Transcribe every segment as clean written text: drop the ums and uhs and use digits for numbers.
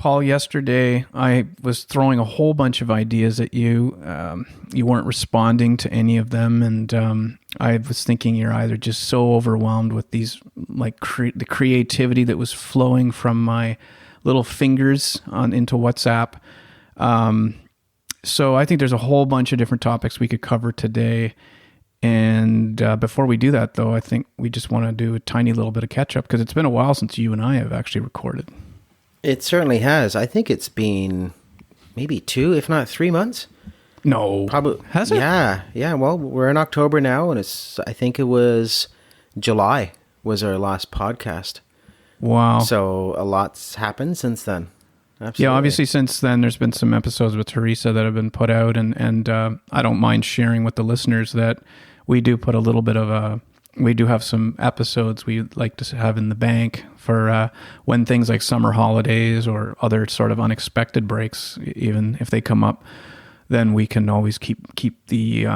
Paul, yesterday I was throwing a whole bunch of ideas at you. You weren't responding to any of them, and I was thinking you're either just so overwhelmed with these, like the creativity that was flowing from my little fingers into WhatsApp. So I think there's a whole bunch of different topics we could cover today. And before we do that, though, I think we just want to do a tiny little bit of catch up because it's been a while since you and I have actually recorded. It certainly has. I think it's been maybe 2, if not 3 months. No. Probably. Has it? Yeah. Well, we're in October now, and I think it was July was our last podcast. Wow. So a lot's happened since then. Absolutely. Yeah, obviously since then there's been some episodes with Teresa that have been put out, and I don't mind sharing with the listeners that we do put a little bit of we do have some episodes we like to have in the bank for when things like summer holidays or other sort of unexpected breaks, even if they come up, then we can always keep the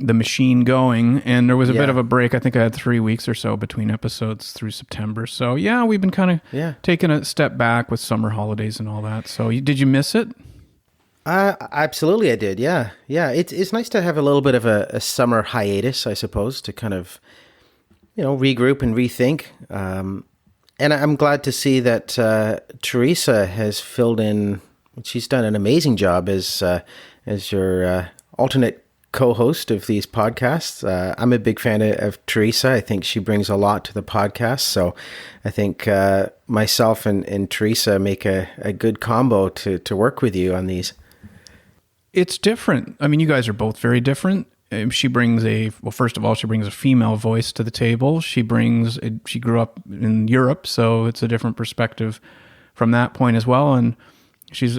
machine going. And there was a bit of a break. I think I had 3 weeks or so between episodes through September. So yeah, we've been kind of taking a step back with summer holidays and all that. So did you miss it? Absolutely I did. Yeah. It's nice to have a little bit of a summer hiatus, I suppose, to kind of, regroup and rethink. And I'm glad to see that Teresa has filled in. She's done an amazing job as your alternate co-host of these podcasts. I'm a big fan of Teresa. I think she brings a lot to the podcast. So I think myself and Teresa make a good combo to work with you on these. It's different. I mean, you guys are both very different. She brings first of all, she brings a female voice to the table. She grew up in Europe, so it's a different perspective from that point as well. And she's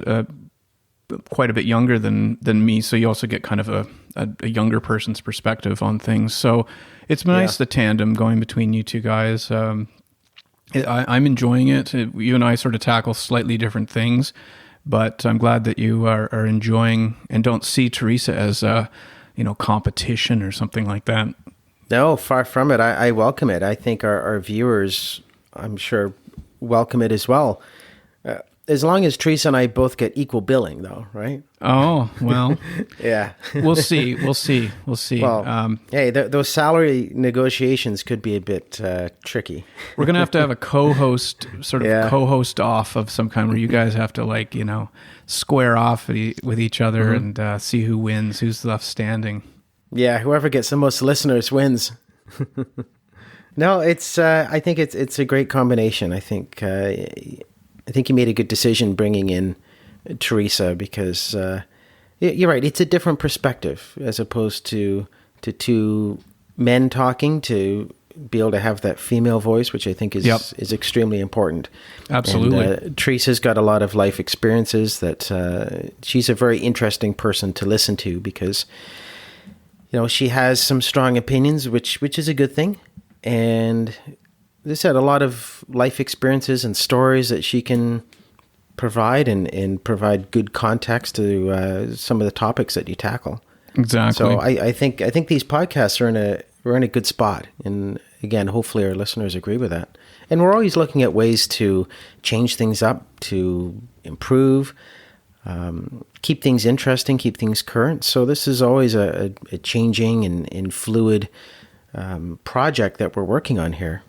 quite a bit younger than me, so you also get kind of a younger person's perspective on things. So it's nice, the tandem going between you two guys. I'm enjoying it. You and I sort of tackle slightly different things, but I'm glad that you are enjoying and don't see Teresa as competition or something like that. No, far from it. I welcome it. I think our viewers, I'm sure, welcome it as well. As long as Teresa and I both get equal billing, though, right? Oh, well. Yeah. We'll see. Well, hey, those salary negotiations could be a bit tricky. We're going to have a co-host, co-host off of some kind where you guys have to, square off with each other and see who wins, who's left standing. Yeah, whoever gets the most listeners wins. No, I think it's a great combination. I think you made a good decision bringing in Teresa because you're right. It's a different perspective as opposed to two men talking, to be able to have that female voice, which I think is extremely important. Absolutely. And, Teresa's got a lot of life experiences that she's a very interesting person to listen to because, she has some strong opinions, which is a good thing. And this had a lot of life experiences and stories that she can provide and provide good context to some of the topics that you tackle. Exactly. So I think these podcasts we're in a good spot, and again, hopefully our listeners agree with that. And we're always looking at ways to change things up, to improve, keep things interesting, keep things current. So this is always a changing and fluid project that we're working on here.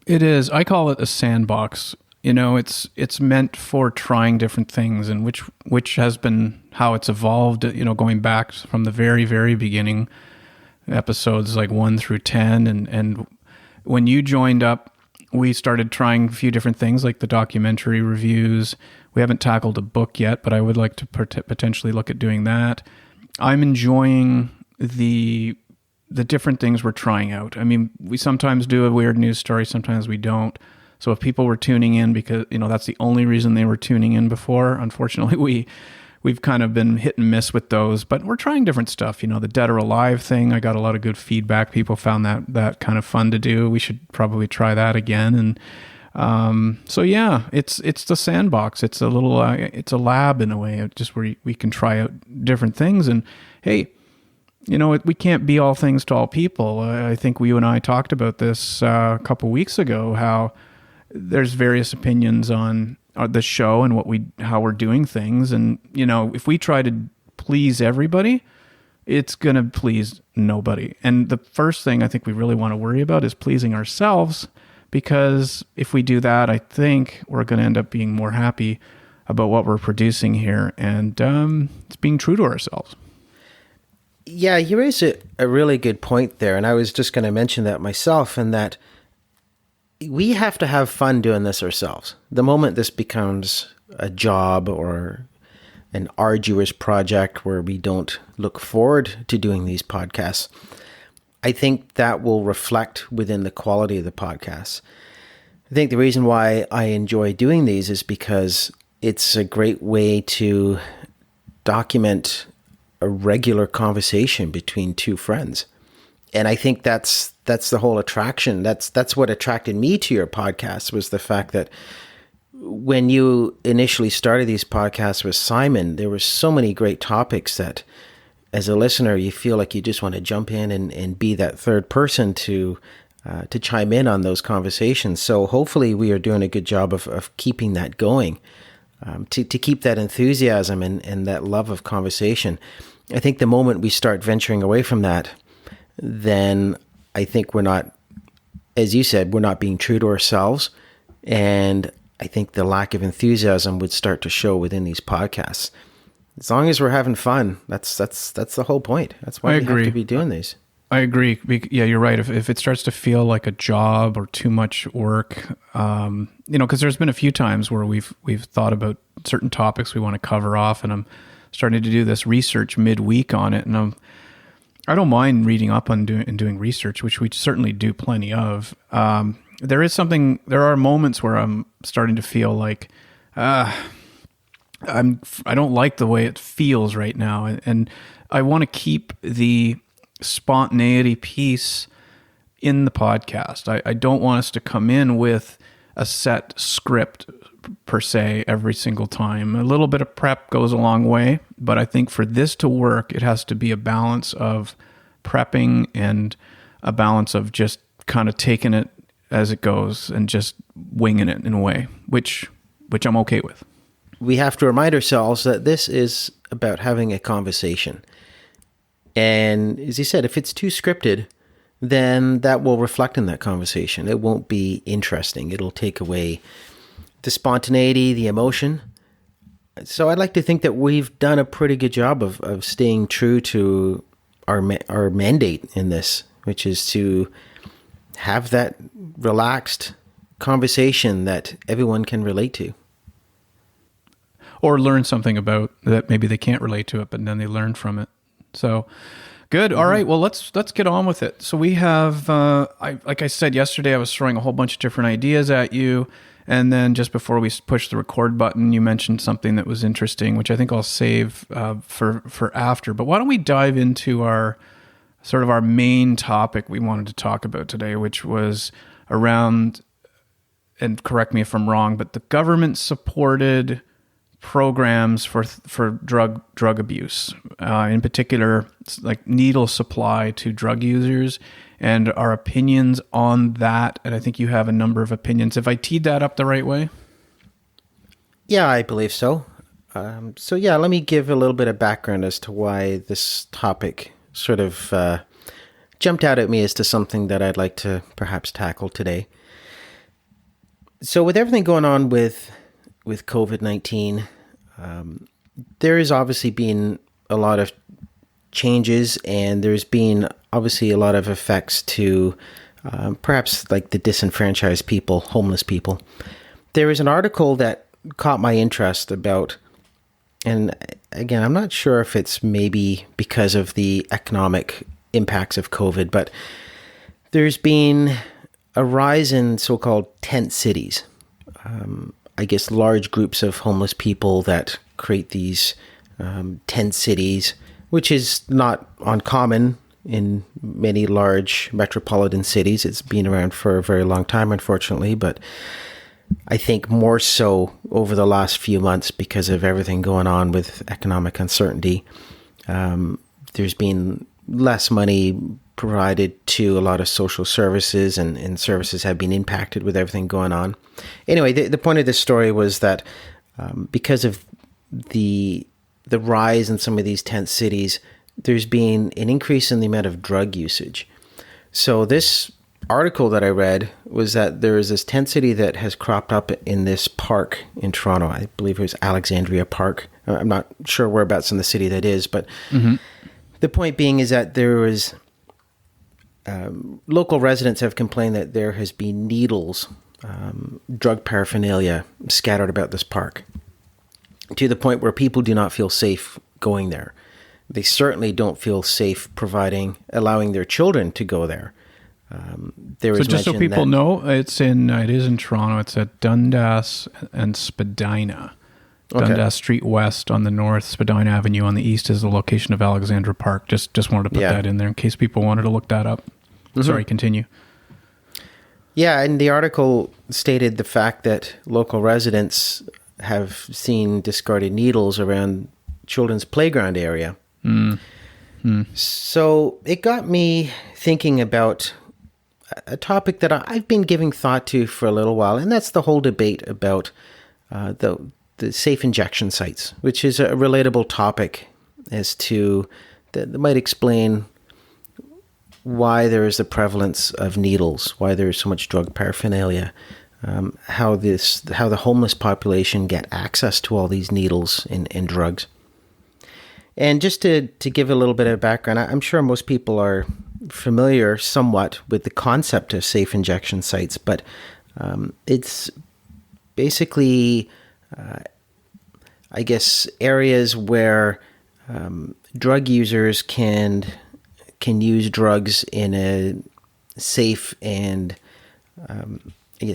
It is. I call it a sandbox. It's meant for trying different things, and which has been how it's evolved, going back from the very, very beginning, episodes like 1 through 10. And when you joined up, we started trying a few different things like the documentary reviews. We haven't tackled a book yet, but I would like to potentially look at doing that. I'm enjoying the different things we're trying out. I mean, we sometimes do a weird news story, sometimes we don't. So if people were tuning in because, that's the only reason they were tuning in before, unfortunately, we've kind of been hit and miss with those, but we're trying different stuff. The Dead or Alive thing, I got a lot of good feedback. People found that kind of fun to do. We should probably try that again. And so yeah, it's the sandbox. It's a little, it's a lab in a way, just where we can try out different things. And hey, we can't be all things to all people. I think you and I talked about this a couple weeks ago, how there's various opinions on the show and how we're doing things. And, if we try to please everybody, it's going to please nobody. And the first thing I think we really want to worry about is pleasing ourselves, because if we do that, I think we're going to end up being more happy about what we're producing here, and it's being true to ourselves. Yeah, you raise a really good point there, and I was just going to mention that myself, and that we have to have fun doing this ourselves. The moment this becomes a job or an arduous project where we don't look forward to doing these podcasts, I think that will reflect within the quality of the podcasts. I think the reason why I enjoy doing these is because it's a great way to document a regular conversation between two friends. And I think that's the whole attraction. That's what attracted me to your podcast, was the fact that when you initially started these podcasts with Simon, there were so many great topics that as a listener, you feel like you just want to jump in and be that third person to chime in on those conversations. So hopefully we are doing a good job of keeping that going, to keep that enthusiasm and that love of conversation. I think the moment we start venturing away from that, then I think we're not, as you said, we're not being true to ourselves. And I think the lack of enthusiasm would start to show within these podcasts. As long as we're having fun, that's the whole point. That's why we have to be doing these. I agree. Yeah, you're right. If it starts to feel like a job or too much work, because there's been a few times where we've thought about certain topics we want to cover off, and I'm starting to do this research midweek on it, and I don't mind reading up on doing research, which we certainly do plenty of. There are moments where I'm starting to feel like I don't like the way it feels right now, and I want to keep the spontaneity piece in the podcast. I don't want us to come in with a set script per se every single time. A little bit of prep goes a long way, but I think for this to work, it has to be a balance of prepping and a balance of just kind of taking it as it goes and just winging it in a way, which I'm okay with. We have to remind ourselves that this is about having a conversation. And as you said, if it's too scripted, then that will reflect in that conversation. It won't be interesting. It'll take away the spontaneity, the emotion. So I'd like to think that we've done a pretty good job of staying true to our mandate in this, which is to have that relaxed conversation that everyone can relate to. Or learn something about that maybe they can't relate to it, but then they learn from it. So good. All right. Well, let's get on with it. So we have, like I said yesterday, I was throwing a whole bunch of different ideas at you. And then just before we push the record button, you mentioned something that was interesting, which I think I'll save for after. But why don't we dive into our main topic we wanted to talk about today, which was around, and correct me if I'm wrong, but the government-supported programs for drug abuse, in particular, like needle supply to drug users, and our opinions on that. And I think you have a number of opinions. Have I teed that up the right way? Yeah, I believe so. Let me give a little bit of background as to why this topic sort of jumped out at me as to something that I'd like to perhaps tackle today. So with everything going on with COVID-19, there has obviously been a lot of changes, and there's been obviously a lot of effects to perhaps like the disenfranchised people, homeless people. There is an article that caught my interest about, and again, I'm not sure if it's maybe because of the economic impacts of COVID, but there's been a rise in so-called tent cities. I guess large groups of homeless people that create these tent cities, which is not uncommon in many large metropolitan cities. It's been around for a very long time, unfortunately, but I think more so over the last few months because of everything going on with economic uncertainty. There's been less money provided to a lot of social services, and services have been impacted with everything going on. Anyway, the point of this story was that because of the rise in some of these tent cities, there's been an increase in the amount of drug usage. So this article that I read was that there is this tent city that has cropped up in this park in Toronto. I believe it was Alexandra Park. I'm not sure whereabouts in the city that is, but the point being is that there was local residents have complained that there has been needles, drug paraphernalia scattered about this park, to the point where people do not feel safe going there. They certainly don't feel safe allowing their children to go there. So just so people know, it is in Toronto. It's at Dundas and Spadina. Okay. Dundas Street West on the north, Spadina Avenue on the east is the location of Alexandra Park. Just wanted to put that in there in case people wanted to look that up. Sorry, continue. Yeah, and the article stated the fact that local residents have seen discarded needles around children's playground area. So it got me thinking about a topic that I've been giving thought to for a little while, and that's the whole debate about the safe injection sites, which is a relatable topic as to that might explain why there is the prevalence of needles, why there is so much drug paraphernalia, how the homeless population get access to all these needles and drugs. And just to give a little bit of background, I'm sure most people are familiar somewhat with the concept of safe injection sites, but it's basically, I guess, areas where drug users can use drugs in a safe and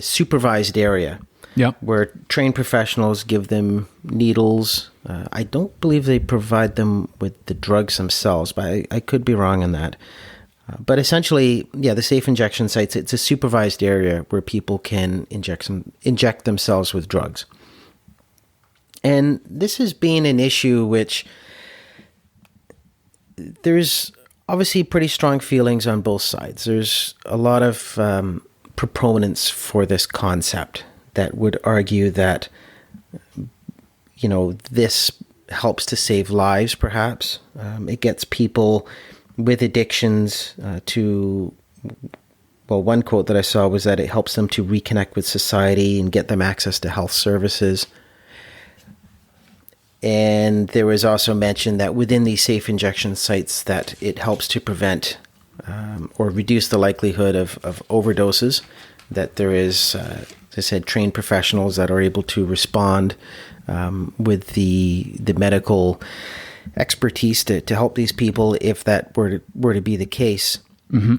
supervised area. Yeah, where trained professionals give them needles. I don't believe they provide them with the drugs themselves, but I could be wrong on that. But essentially, the safe injection sites, it's a supervised area where people can inject themselves with drugs. And this has been an issue which there's obviously pretty strong feelings on both sides. There's a lot of proponents for this concept that would argue that, this helps to save lives, perhaps. It gets people with addictions one quote that I saw was that it helps them to reconnect with society and get them access to health services. And there was also mention that within these safe injection sites that it helps to prevent or reduce the likelihood of overdoses, that there is, as I said, trained professionals that are able to respond with the medical expertise to help these people if that were to be the case. Mm-hmm.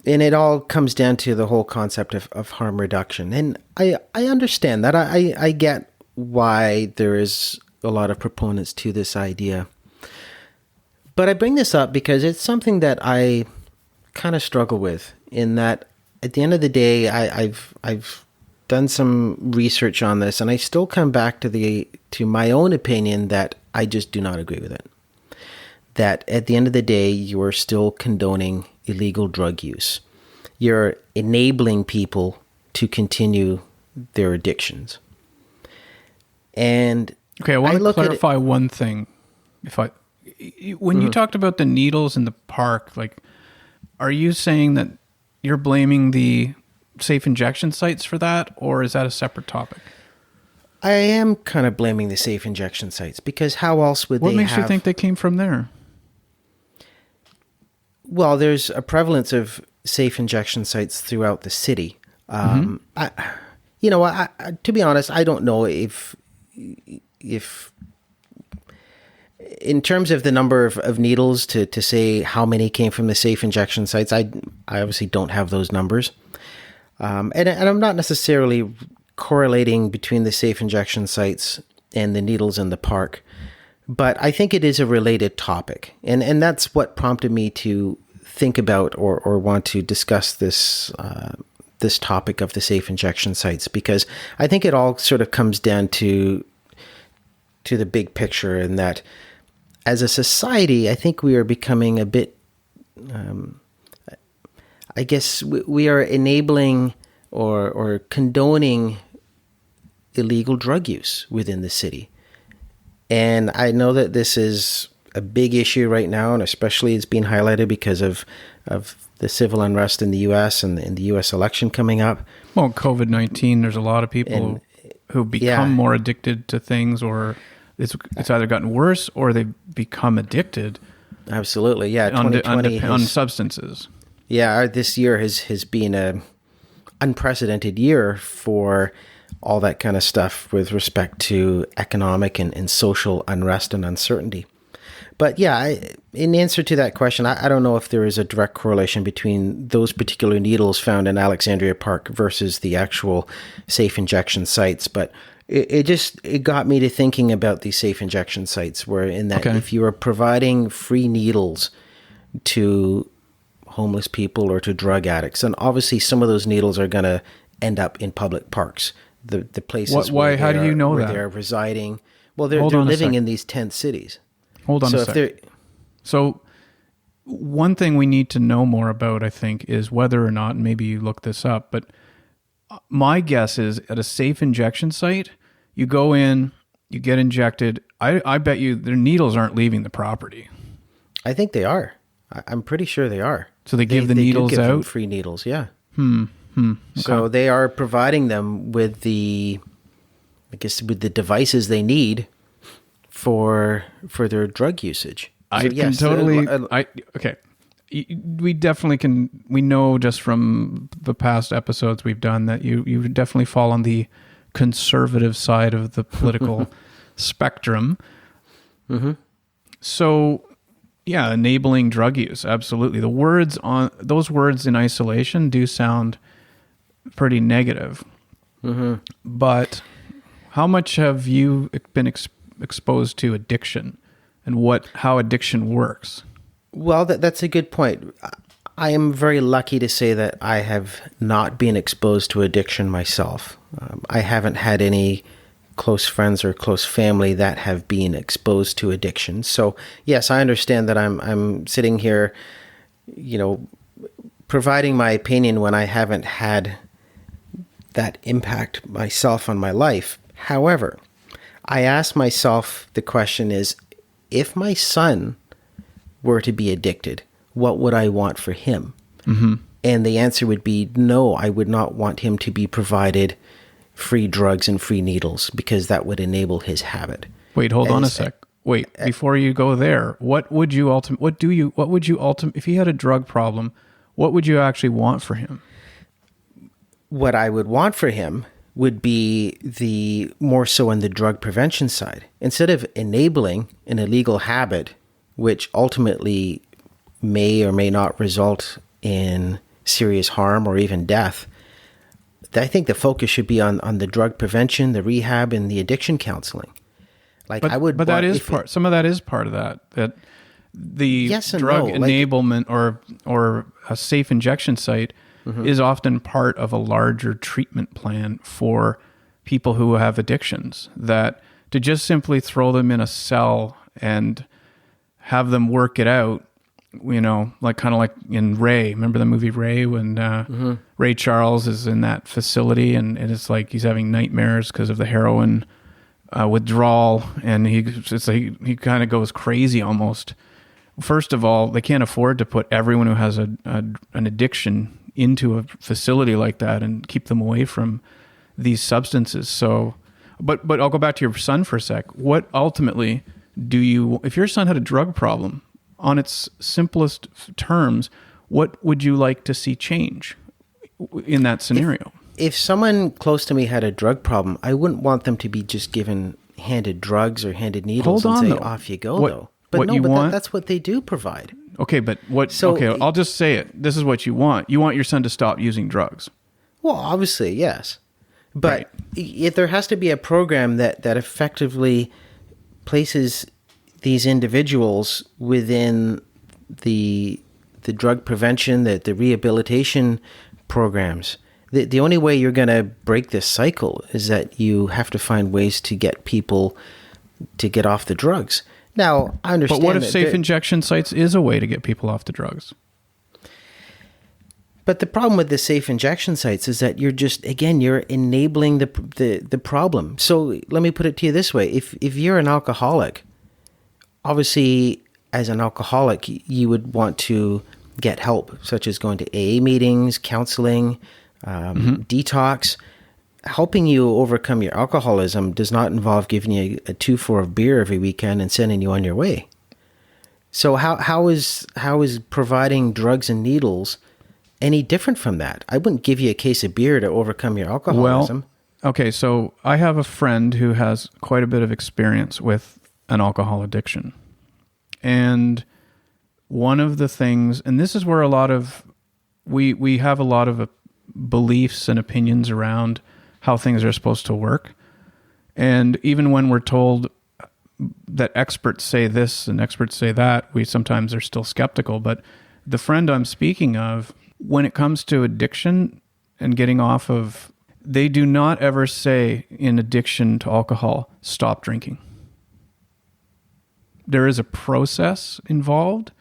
And it all comes down to the whole concept of harm reduction. And I understand that. I get why there is a lot of proponents to this idea. But I bring this up because it's something that I kind of struggle with, in that at the end of the day, I've done some research on this, and I still come back to my own opinion that I just do not agree with it. That at the end of the day, you are still condoning illegal drug use. You're enabling people to continue their addictions. And okay, I want to clarify one thing. When you talked about the needles in the park, are you saying that you're blaming the safe injection sites for that, or is that a separate topic? I am kind of blaming the safe injection sites, because how else would What makes you think they came from there? Well, there's a prevalence of safe injection sites throughout the city. To be honest, I don't know if in terms of the number of needles to say how many came from the safe injection sites, I obviously don't have those numbers. And I'm not necessarily correlating between the safe injection sites and the needles in the park, but I think it is a related topic. And that's what prompted me to think about or want to discuss this topic of the safe injection sites, because I think it all sort of comes down to the big picture, in that as a society, I think we are becoming a bit I guess we are enabling or condoning illegal drug use within the city. And I know that this is a big issue right now, and especially it's being highlighted because of the civil unrest in the U.S. and the U.S. election coming up. Well, COVID-19, there's a lot of people who become more addicted to things, or it's either gotten worse or they've become addicted. Absolutely, yeah. 2020 on substances. Yeah, this year has been a unprecedented year for all that kind of stuff with respect to economic and social unrest and uncertainty. But yeah, in answer to that question, I don't know if there is a direct correlation between those particular needles found in Alexandria Park versus the actual safe injection sites. But it got me to thinking about these safe injection sites, where in that if you are providing free needles to homeless people or to drug addicts, and obviously some of those needles are going to end up in public parks, the places why? How do you know where that they're residing? Well, they're living in these tent cities. Hold on a sec. So one thing we need to know more about, I think, is whether or not, and maybe you look this up, but my guess is at a safe injection site, you go in, you get injected. I bet you their needles aren't leaving the property. I think they are. I'm pretty sure they are. So they give the needles out? Them free needles, yeah. Okay. So they are providing them with with the devices they need for their drug usage. Okay. We definitely can. We know just from the past episodes we've done that you definitely fall on the conservative side of the political spectrum. Mm-hmm. So, yeah, enabling drug use, absolutely. Those words in isolation do sound pretty negative. Mm-hmm. But how much have you been exposed to addiction and how addiction works? Well, that's a good point. I am very lucky to say that I have not been exposed to addiction myself. I haven't had any close friends or close family that have been exposed to addiction. So, yes, I understand that I'm sitting here, providing my opinion when I haven't had that impact myself on my life. However, I ask myself the question is, if my son were to be addicted, what would I want for him? Mm-hmm. And the answer would be no, I would not want him to be provided free drugs and free needles, because that would enable his habit. Wait, hold on a sec. Wait, before you go there, if he had a drug problem, what would you actually want for him? What I would want for him would be the more so on the drug prevention side. Instead of enabling an illegal habit, which ultimately may or may not result in serious harm or even death, I think the focus should be on the drug prevention, the rehab, and the addiction counseling. Some of that is part of that. That the drug enablement or a safe injection site is often part of a larger treatment plan for people who have addictions. That to just simply throw them in a cell and have them work it out, kind of like in Ray. Remember the movie Ray, when Ray Charles is in that facility and it's like he's having nightmares because of the heroin withdrawal, and he kind of goes crazy almost. First of all, they can't afford to put everyone who has an addiction into a facility like that and keep them away from these substances. So, but I'll go back to your son for a sec. What ultimately if your son had a drug problem, on its simplest terms, what would you like to see change in that scenario? If someone close to me had a drug problem, I wouldn't want them to be just handed drugs or handed needles off you go, though. But that's what they do provide. Okay, but I'll just say it. This is what you want. You want your son to stop using drugs. Well, obviously, yes. But if there has to be a program that effectively places these individuals within the drug prevention, the rehabilitation programs. The only way you're going to break this cycle is that you have to find ways to get people to get off the drugs. Now, I understand. But what if safe injection sites is a way to get people off the drugs? But the problem with the safe injection sites is that you're enabling the problem. So let me put it to you this way. If you're an alcoholic, obviously as an alcoholic, you would want to get help, such as going to AA meetings, counseling, detox. Helping you overcome your alcoholism does not involve giving you a 2-4 of beer every weekend and sending you on your way. So how is providing drugs and needles any different from that? I wouldn't give you a case of beer to overcome your alcoholism. Well, okay, so I have a friend who has quite a bit of experience with an alcohol addiction. And one of the things, and this is where a lot of, we have a lot of beliefs and opinions around how things are supposed to work. And even when we're told that experts say this and experts say that, we sometimes are still skeptical. But the friend I'm speaking of, when it comes to addiction and getting off of, they do not ever say in addiction to alcohol, stop drinking. There is a process involved,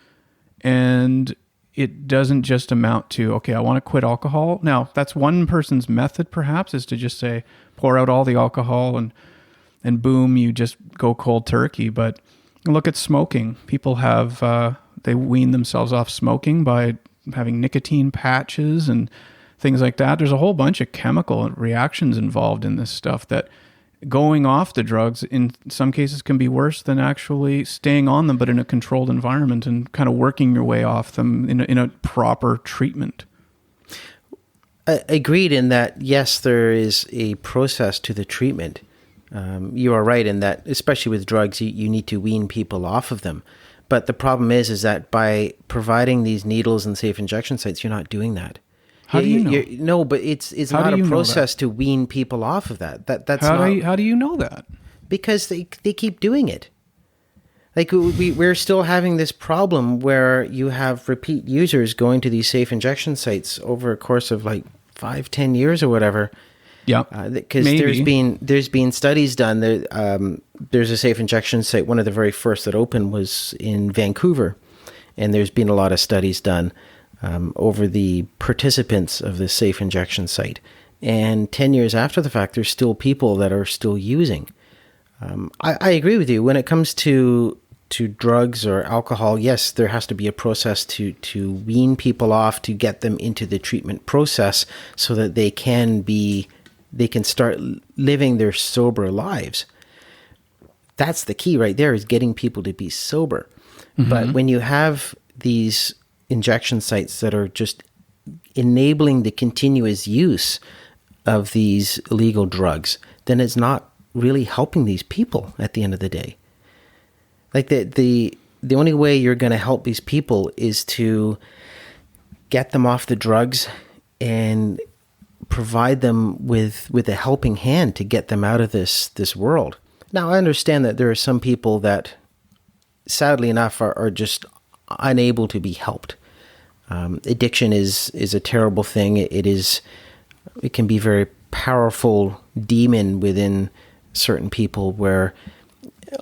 and it doesn't just amount to, okay, I want to quit alcohol. Now, that's one person's method, perhaps, is to just say, pour out all the alcohol and boom, you just go cold turkey. But look at smoking. People have, they wean themselves off smoking by having nicotine patches and things like that. There's a whole bunch of chemical reactions involved in this stuff that going off the drugs in some cases can be worse than actually staying on them, but in a controlled environment and kind of working your way off them in a proper treatment. Agreed in that, yes, there is a process to the treatment. You are right in that, especially with drugs, you need to wean people off of them. But the problem is that by providing these needles and safe injection sites, you're not doing that. How do you know? No, but it's not a process to wean people off of that. How do you know that? Because they keep doing it. Like we're still having this problem where you have repeat users going to these safe injection sites over a course of like 5-10 years or whatever. Yeah, because there's been studies done. There's a safe injection site. One of the very first that opened was in Vancouver, and there's been a lot of studies done over the participants of this safe injection site. And 10 years after the fact, there's still people that are still using. I agree with you. When it comes to drugs or alcohol, yes, there has to be a process to wean people off, to get them into the treatment process so that they can start living their sober lives. That's the key right there, is getting people to be sober. Mm-hmm. But when you have these injection sites that are just enabling the continuous use of these illegal drugs, then it's not really helping these people at the end of the day. Like the only way you're going to help these people is to get them off the drugs and provide them with a helping hand to get them out of this world. Now, I understand that there are some people that, sadly enough, are just unable to be helped. Addiction is a terrible thing. It can be a very powerful demon within certain people where,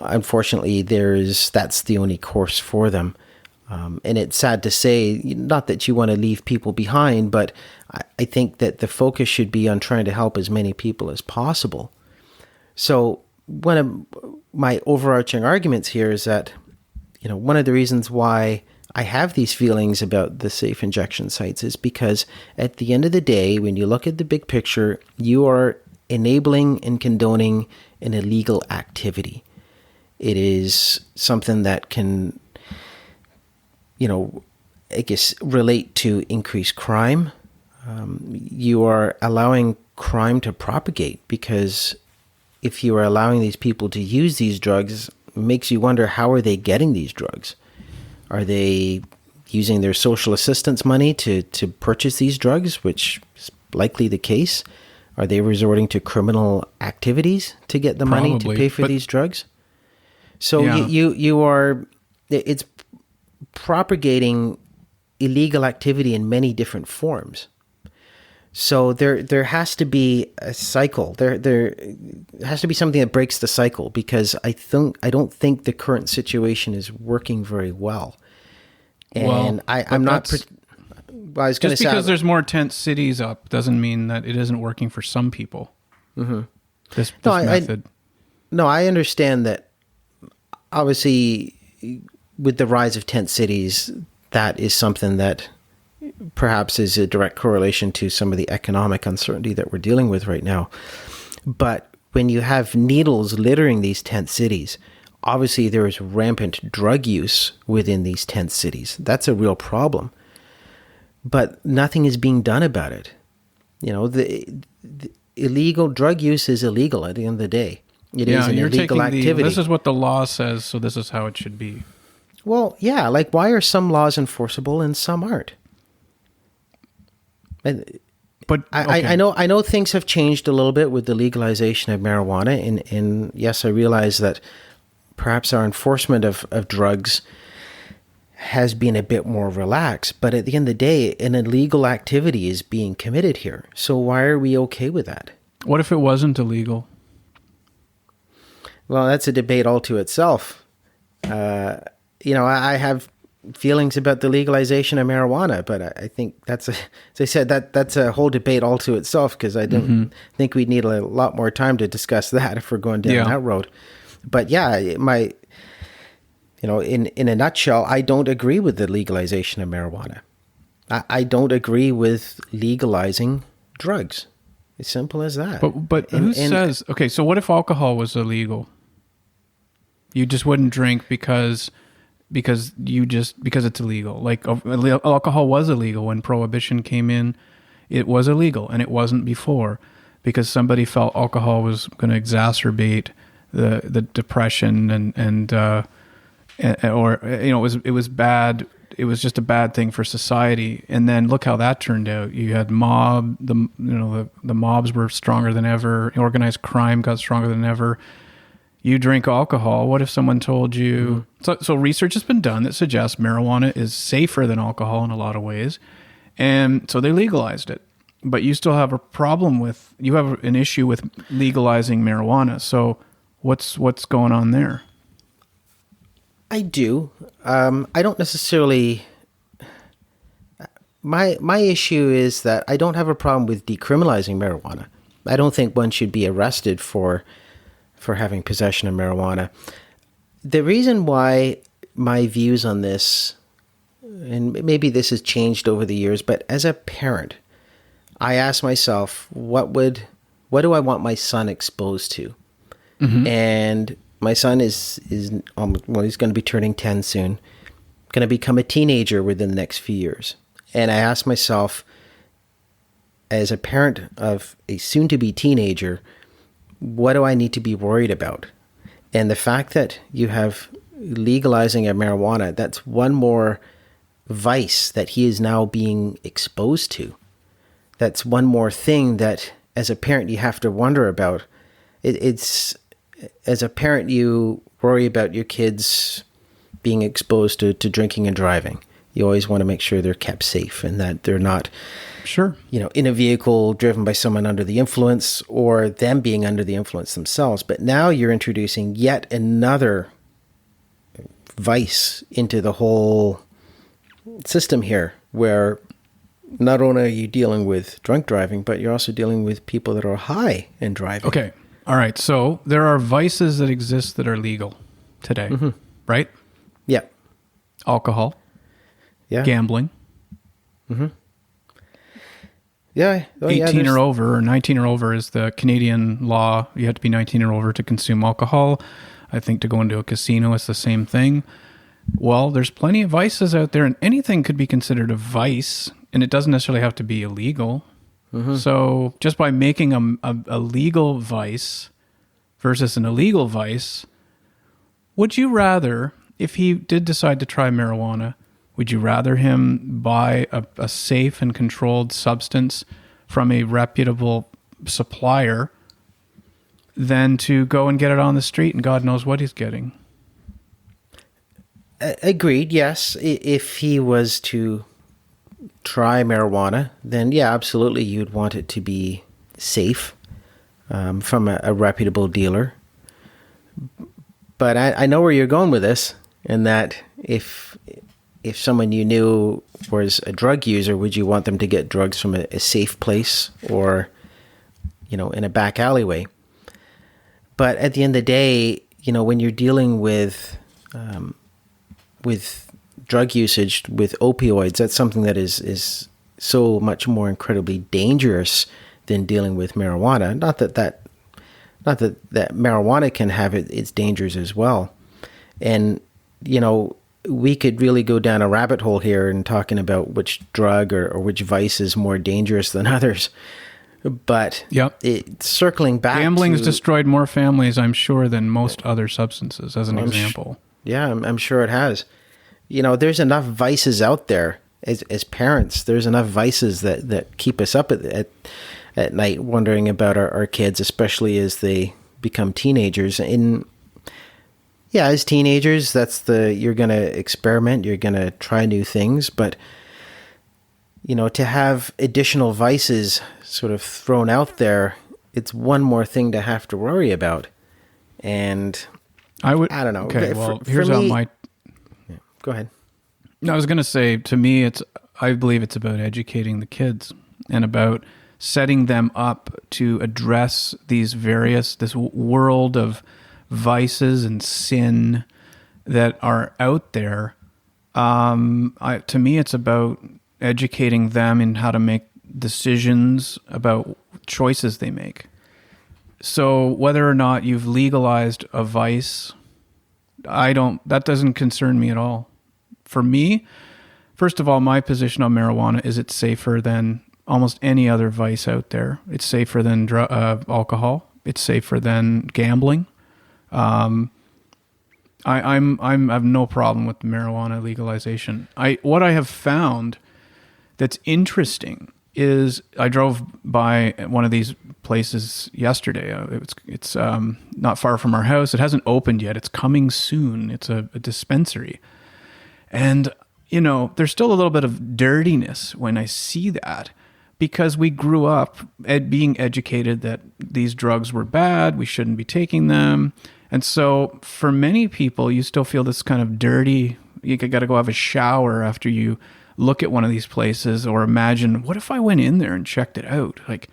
unfortunately, that's the only course for them. And it's sad to say, not that you want to leave people behind, but I think that the focus should be on trying to help as many people as possible. So one of my overarching arguments here is that, one of the reasons why I have these feelings about the safe injection sites is because at the end of the day, when you look at the big picture, you are enabling and condoning an illegal activity. It is something that can, I guess, relate to increased crime. You are allowing crime to propagate, because if you are allowing these people to use these drugs, it makes you wonder, how are they getting these drugs? Are they using their social assistance money to purchase these drugs, which is likely the case? Are they resorting to criminal activities to get the money to pay for these drugs? So yeah. It's propagating illegal activity in many different forms. So there has to be a cycle. There has to be something that breaks the cycle, because I don't think the current situation is working very well. And I'm not. I was going to Just say, because there's more tent cities up doesn't mean that it isn't working for some people. This method. I understand that. Obviously, with the rise of tent cities, that is something that perhaps is a direct correlation to some of the economic uncertainty that we're dealing with right now. But when you have needles littering these tent cities, obviously there is rampant drug use within these tent cities. That's a real problem. But nothing is being done about it. The illegal drug use is illegal at the end of the day. It is an illegal activity. This is what the law says, so this is how it should be. Well, yeah, like why are some laws enforceable and some aren't? But okay. I know things have changed a little bit with the legalization of marijuana, and yes, I realize that perhaps our enforcement of drugs has been a bit more relaxed, but at the end of the day, an illegal activity is being committed here. So why are we okay with that? What if it wasn't illegal? Well, that's a debate all to itself. I have feelings about the legalization of marijuana, but I think as I said, that's a whole debate all to itself, because I don't think we need a lot more time to discuss that if we're going down that road. But yeah, in a nutshell, I don't agree with the legalization of marijuana. I don't agree with legalizing drugs. As simple as that. But who says, okay, so what if alcohol was illegal? You just wouldn't drink because it's illegal. Like alcohol was illegal when Prohibition came in. It was illegal, and it wasn't before, because somebody felt alcohol was going to exacerbate the depression it was bad. It was just a bad thing for society. And then look how that turned out. You had the mobs were stronger than ever. Organized crime got stronger than ever. You drink alcohol. What if someone told you... So research has been done that suggests marijuana is safer than alcohol in a lot of ways. And so they legalized it. But you still have a problem with... You have an issue with legalizing marijuana. So what's going on there? I do. I don't necessarily... My issue is that I don't have a problem with decriminalizing marijuana. I don't think one should be arrested for having possession of marijuana. The reason why my views on this, and maybe this has changed over the years, but as a parent, I ask myself, what do I want my son exposed to? And my son is he's going to be turning 10 soon, going to become a teenager within the next few years. And I ask myself, as a parent of a soon-to-be teenager, what do I need to be worried about? And the fact that you have legalizing of marijuana, that's one more vice that he is now being exposed to. That's one more thing that, as a parent, you have to wonder about. It's as a parent, you worry about your kids being exposed to drinking and driving. You always want to make sure they're kept safe and that they're not... Sure. In a vehicle driven by someone under the influence, or them being under the influence themselves. But now you're introducing yet another vice into the whole system here, where not only are you dealing with drunk driving, but you're also dealing with people that are high and driving. Okay. All right. So there are vices that exist that are legal today, right? Yeah. Alcohol. Yeah. Gambling. Yeah. 18 or over, or 19 or over is the Canadian law. You have to be 19 or over to consume alcohol. I think to go into a casino, it's the same thing. Well, there's plenty of vices out there, and anything could be considered a vice, and it doesn't necessarily have to be illegal. So just by making a legal vice versus an illegal vice, would you rather, if he did decide to try marijuana, would you rather him buy a safe and controlled substance from a reputable supplier than to go and get it on the street and God knows what he's getting? Agreed, yes. If he was to try marijuana, then yeah, absolutely, you'd want it to be safe from a reputable dealer. But I know where you're going with this, and that if if someone you knew was a drug user, would you want them to get drugs from a safe place or, in a back alleyway? But at the end of the day, when you're dealing with drug usage, with opioids, that's something that is so much more incredibly dangerous than dealing with marijuana. Not that marijuana can have its dangers as well. And, we could really go down a rabbit hole here and talking about which drug or which vice is more dangerous than others. But circling back, gambling has destroyed more families, I'm sure, than most other substances, as an example. I'm sure it has. There's enough vices out there as parents. There's enough vices that keep us up at night wondering about our kids, especially as they become teenagers. As teenagers, you're going to experiment, you're going to try new things, but to have additional vices sort of thrown out there, it's one more thing to have to worry about. And I don't know. Okay, well, here's how my... Yeah, go ahead. No, I was going to say, to me, I believe it's about educating the kids and about setting them up to address this world of vices and sin that are out there. To me, it's about educating them in how to make decisions about choices they make. So whether or not you've legalized a vice, that doesn't concern me at all. For me, first of all, my position on marijuana is it's safer than almost any other vice out there. It's safer than alcohol. It's safer than gambling. I have no problem with marijuana legalization. What I have found that's interesting is I drove by one of these places yesterday. It's not far from our house. It hasn't opened yet. It's coming soon. It's a dispensary. And, there's still a little bit of dirtiness when I see that, because we grew up being educated that these drugs were bad, we shouldn't be taking them. And so for many people, you still feel this kind of dirty, you got to go have a shower after you look at one of these places, or imagine, what if I went in there and checked it out? Like,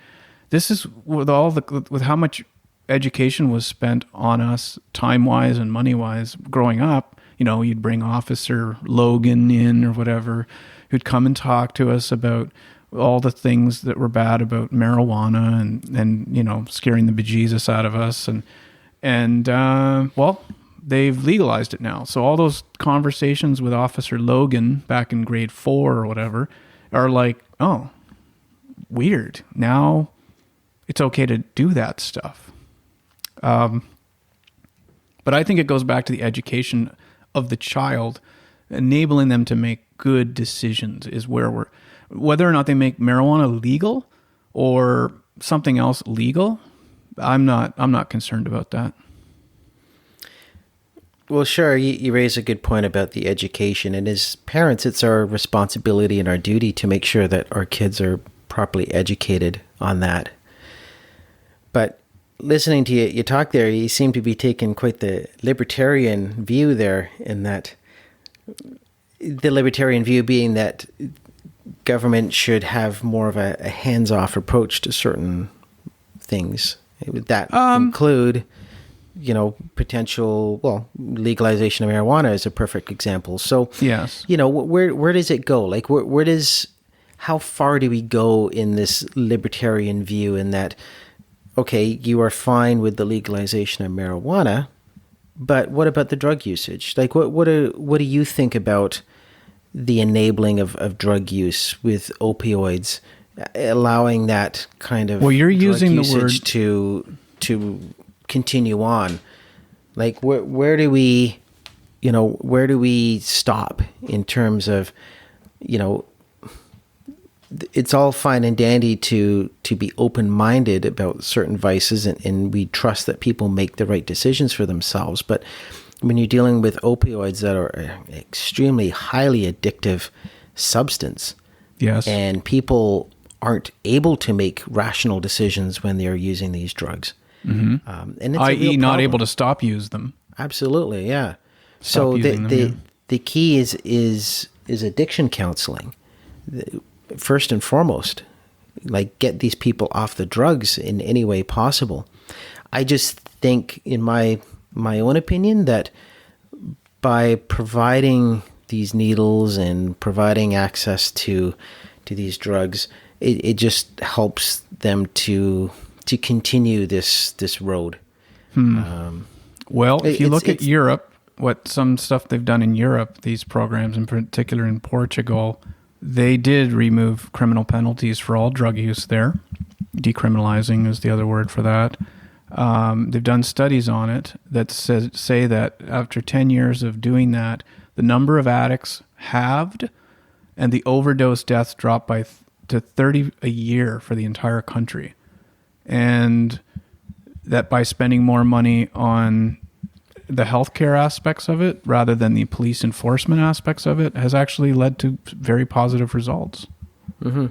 this is with how much education was spent on us time-wise and money-wise growing up. You'd bring Officer Logan in or whatever, who'd come and talk to us about all the things that were bad about marijuana and scaring the bejesus out of us. And they've legalized it now. So all those conversations with Officer Logan back in grade 4 or whatever are like, oh, weird. Now it's okay to do that stuff. But I think it goes back to the education of the child, enabling them to make good decisions is where whether or not they make marijuana legal or something else legal, I'm not concerned about that. Well, sure, you raise a good point about the education. And as parents, it's our responsibility and our duty to make sure that our kids are properly educated on that. But listening to you talk there, you seem to be taking quite the libertarian view there, in that the libertarian view being that government should have more of a hands-off approach to certain things. Would that include, potential, legalization of marijuana is a perfect example. So, yes, where does it go? Like, how far do we go in this libertarian view, in that, okay, you are fine with the legalization of marijuana, but what about the drug usage? Like, what do you think about the enabling of drug use with opioids, allowing that kind of you're drug using usage the word to continue on? Like, where do we stop in terms of, it's all fine and dandy to be open-minded about certain vices, and we trust that people make the right decisions for themselves. But when you're dealing with opioids that are an extremely highly addictive substance, yes, and people aren't able to make rational decisions when they're using these drugs, and it's i.e. not able to stop use them. Absolutely, yeah. So the key is is addiction counseling, first and foremost. Like, get these people off the drugs in any way possible. I just think, in my own opinion, that by providing these needles and providing access to these drugs, it just helps them to continue this road. Well, if you look at Europe, what some stuff they've done in Europe, these programs, in particular in Portugal, they did remove criminal penalties for all drug use there. Decriminalizing is the other word for that. They've done studies on it that say that after 10 years of doing that, the number of addicts halved and the overdose deaths dropped to 30 a year for the entire country. And that by spending more money on the healthcare aspects of it rather than the police enforcement aspects of it has actually led to very positive results. Mm-hmm.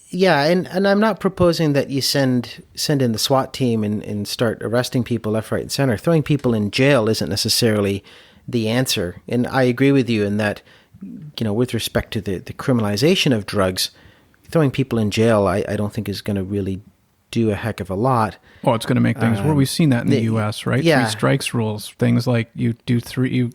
Yeah, and I'm not proposing that you send in the SWAT team and start arresting people left, right, and center. Throwing people in jail isn't necessarily the answer. And I agree with you in that, with respect to the criminalization of drugs, throwing people in jail, I don't think is going to really do a heck of a lot. Oh, it's going to make things worse. We've seen that in the U.S., right? Yeah. 3 strikes rules. Things like you do three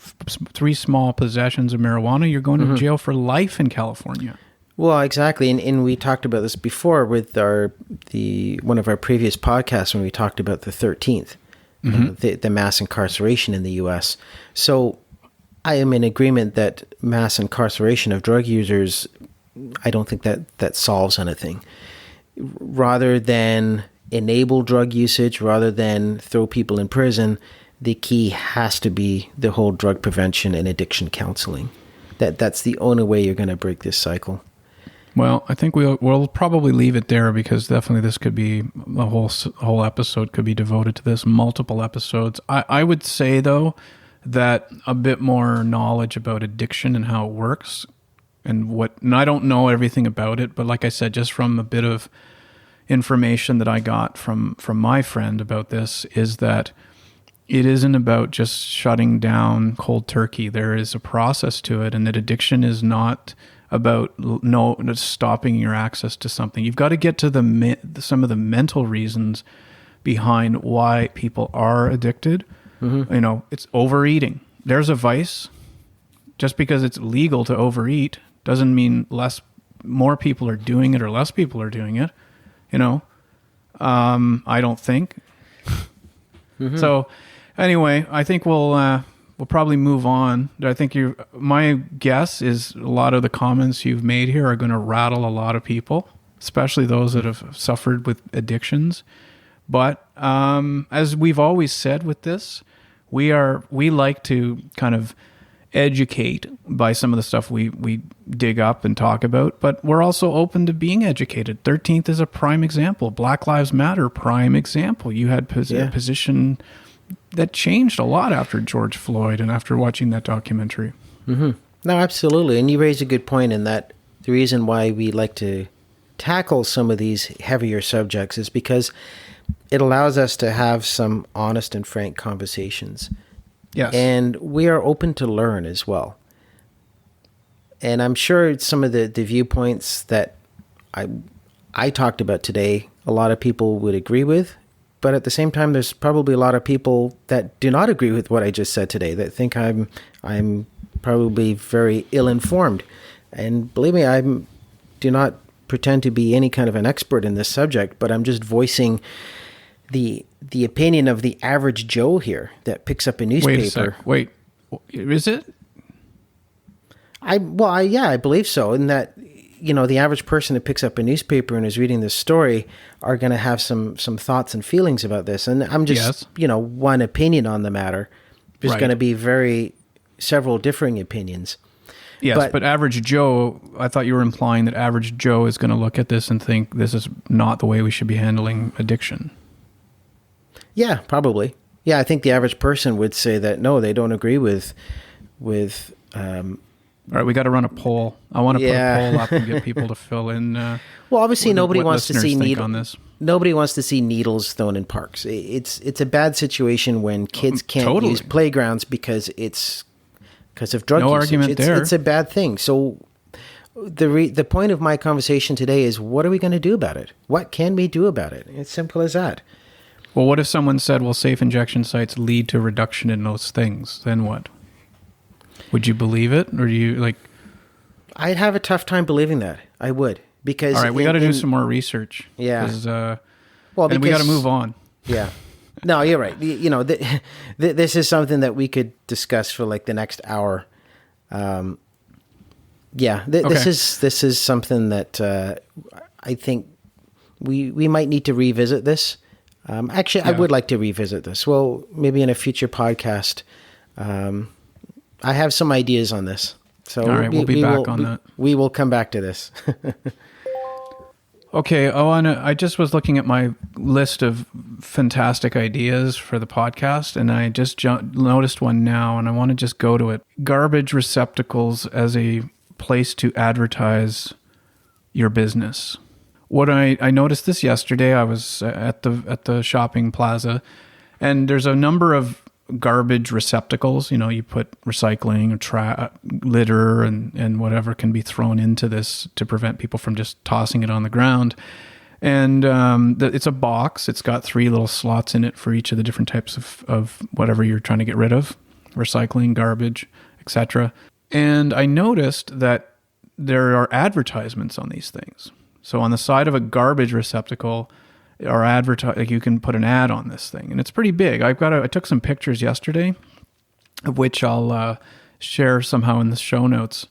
small possessions of marijuana, you're going to jail for life in California. Well, exactly, and we talked about this before with one of our previous podcasts when we talked about the 13th, the mass incarceration in the U.S. So I am in agreement that mass incarceration of drug users, I don't think that solves anything. Rather than enable drug usage, rather than throw people in prison, the key has to be the whole drug prevention and addiction counseling. That's the only way you're going to break this cycle. Well, I think we'll probably leave it there because definitely this could be a whole episode could be devoted to this, multiple episodes. I would say, though, that a bit more knowledge about addiction and how it works and I don't know everything about it, but like I said, just from a bit of information that I got from my friend about this is that it isn't about just shutting down cold turkey. There is a process to it, and that addiction is not about stopping your access to something. You've got to get to some of the mental reasons behind why people are addicted. Mm-hmm. It's overeating. There's a vice. Just because it's legal to overeat doesn't mean more people are doing it or less people are doing it. I don't think. Mm-hmm. So anyway, I think we'll probably move on. I think my guess is a lot of the comments you've made here are going to rattle a lot of people, especially those that have suffered with addictions. But as we've always said with this, we like to kind of educate by some of the stuff we dig up and talk about, but we're also open to being educated. 13th is a prime example. Black Lives Matter, prime example. You had a position that changed a lot after George Floyd and after watching that documentary. Mm-hmm. No, absolutely. And you raise a good point in that the reason why we like to tackle some of these heavier subjects is because it allows us to have some honest and frank conversations. Yes. And we are open to learn as well. And I'm sure some of the viewpoints that I talked about today, a lot of people would agree with. But at the same time, there's probably a lot of people that do not agree with what I just said today, that think I'm probably very ill-informed. And believe me, I do not pretend to be any kind of an expert in this subject, but I'm just voicing the opinion of the average Joe here that picks up a newspaper. Wait, is it? I believe so. In that, the average person that picks up a newspaper and is reading this story are going to have some thoughts and feelings about this. And I'm just, one opinion on the matter. There's going to be several differing opinions. Yes, but average Joe, I thought you were implying that average Joe is going to look at this and think this is not the way we should be handling addiction. Yeah, probably. Yeah, I think the average person would say that, no, they don't agree with all right, we got to run a poll. I want to put a poll up and get people to fill in. Well, obviously, nobody wants to see needles. Nobody wants to see needles thrown in parks. It's a bad situation when kids can't use playgrounds because it's because of drug No usage. argument there. It's a bad thing. So the point of my conversation today is, what are we going to do about it? What can we do about it? It's simple as that. Well, what if someone said, well, safe injection sites lead to a reduction in those things? Then what? Would you believe it? Or do you like... I'd have a tough time believing that. I would. Because all right, we got to do some more research. Yeah. And we got to move on. Yeah. No, you're right. You know, this is something that we could discuss for like the next hour. This is something that I think we might need to revisit this. I would like to revisit this. Well, maybe in a future podcast. I have some ideas on this. So all right, we'll be back on that. We will come back to this. Okay, I just was looking at my list of fantastic ideas for the podcast, and I just noticed one now, and I want to just go to it. Garbage receptacles as a place to advertise your business. What I noticed this yesterday. I was at the shopping plaza, and there's a number of garbage receptacles. You know, you put recycling or litter and whatever can be thrown into this to prevent people from just tossing it on the ground. And it's a box. It's got 3 little slots in it for each of the different types of whatever you're trying to get rid of, recycling, garbage, etc. And I noticed that there are advertisements on these things. So on the side of a garbage receptacle, or like you can put an ad on this thing, and it's pretty big. I took some pictures yesterday, of which I'll share somehow in the show notes.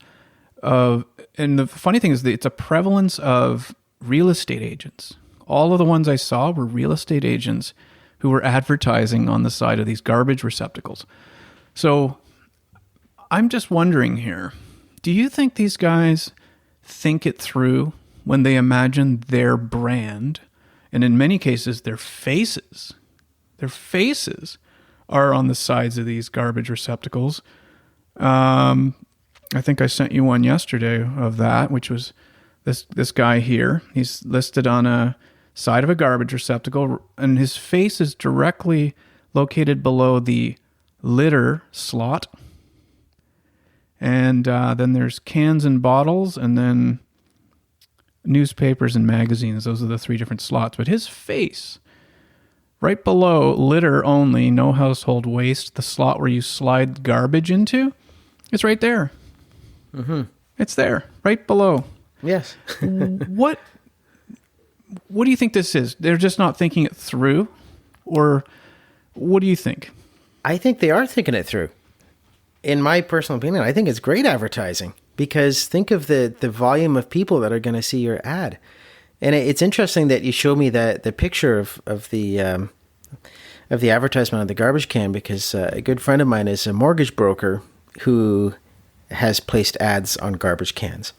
And the funny thing is that it's a prevalence of real estate agents. All of the ones I saw were real estate agents who were advertising on the side of these garbage receptacles. So I'm just wondering here, do you think these guys think it through when they imagine their brand? And in many cases, their faces are on the sides of these garbage receptacles. I think I sent you one yesterday of that, which was this guy here. He's listed on a side of a garbage receptacle, and his face is directly located below the litter slot. And then there's cans and bottles, and then newspapers and magazines. Those are the 3 different slots. But his face, right below litter only, no household waste, the slot where you slide garbage into, it's right there. Mm-hmm. It's there, right below. Yes. What do you think this is? They're just not thinking it through? Or what do you think? I think they are thinking it through. In my personal opinion, I think it's great advertising. Because think of the volume of people that are going to see your ad. And it's interesting that you showed me the picture of the advertisement on the garbage can, because a good friend of mine is a mortgage broker who has placed ads on garbage cans.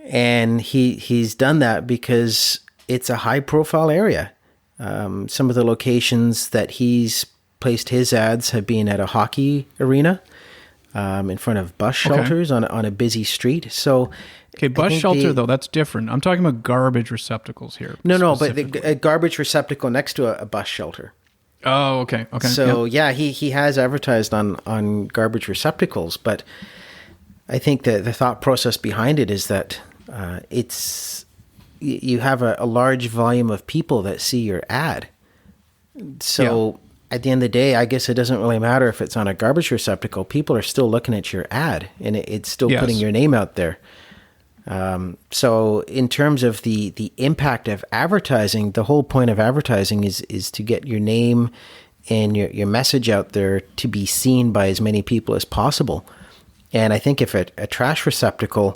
And he's done that because it's a high-profile area. Some of the locations that he's placed his ads have been at a hockey arena, in front of bus shelters on a busy street. So, bus shelter though, that's different. I'm talking about garbage receptacles here. No, but a garbage receptacle next to a bus shelter. Oh, okay. So he has advertised on garbage receptacles, but I think that the thought process behind it is that you have a large volume of people that see your ad. So at the end of the day, I guess it doesn't really matter if it's on a garbage receptacle. People are still looking at your ad, and it's still putting your name out there. So in terms of the impact of advertising, the whole point of advertising is to get your name and your message out there to be seen by as many people as possible. And I think if a trash receptacle,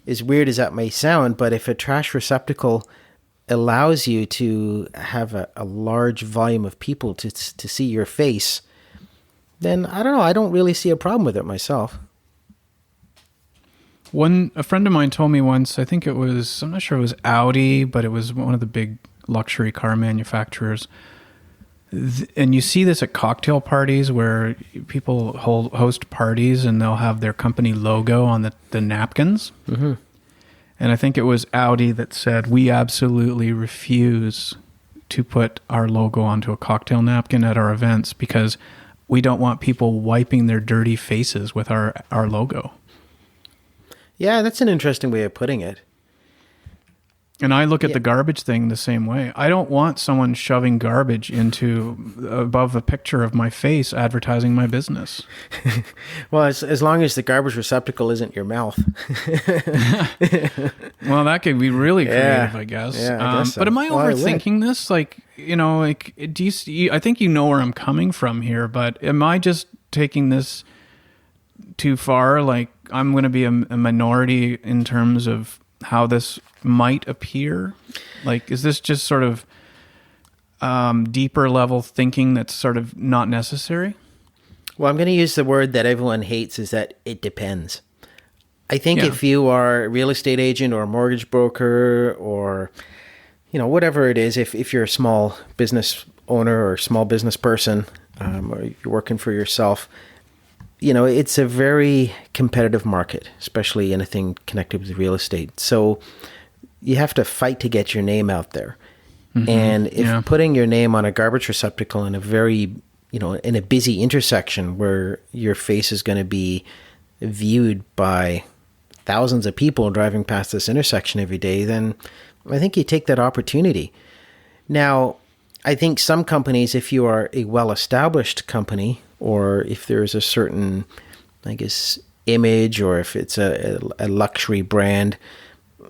as weird as that may sound, but if a trash receptacle allows you to have a large volume of people to see your face, then I don't know. I don't really see a problem with it myself. A friend of mine told me once, I think it was, I'm not sure it was Audi, but it was one of the big luxury car manufacturers. And you see this at cocktail parties where people host parties and they'll have their company logo on the napkins. Mm-hmm. And I think it was Audi that said, we absolutely refuse to put our logo onto a cocktail napkin at our events because we don't want people wiping their dirty faces with our logo. Yeah, that's an interesting way of putting it. And I look at the garbage thing the same way. I don't want someone shoving garbage above a picture of my face advertising my business. Well, as long as the garbage receptacle isn't your mouth. Well, that could be really creative, I guess. Yeah, I guess so. But am I overthinking this? Like, do you see, I think you know where I'm coming from here, but am I just taking this too far? Like, I'm going to be a minority in terms of how this might appear? Like, is this just sort of deeper level thinking that's sort of not necessary? Well, I'm going to use the word that everyone hates, is that it depends. I think if you are a real estate agent or a mortgage broker or, whatever it is, if you're a small business owner or small business person, or you're working for yourself, it's a very competitive market, especially anything connected with real estate. So you have to fight to get your name out there. Mm-hmm. And if putting your name on a garbage receptacle in a very, in a busy intersection where your face is going to be viewed by thousands of people driving past this intersection every day, then I think you take that opportunity. Now, I think some companies, if you are a well-established company, or if there's a certain, I guess, image, or if it's a luxury brand,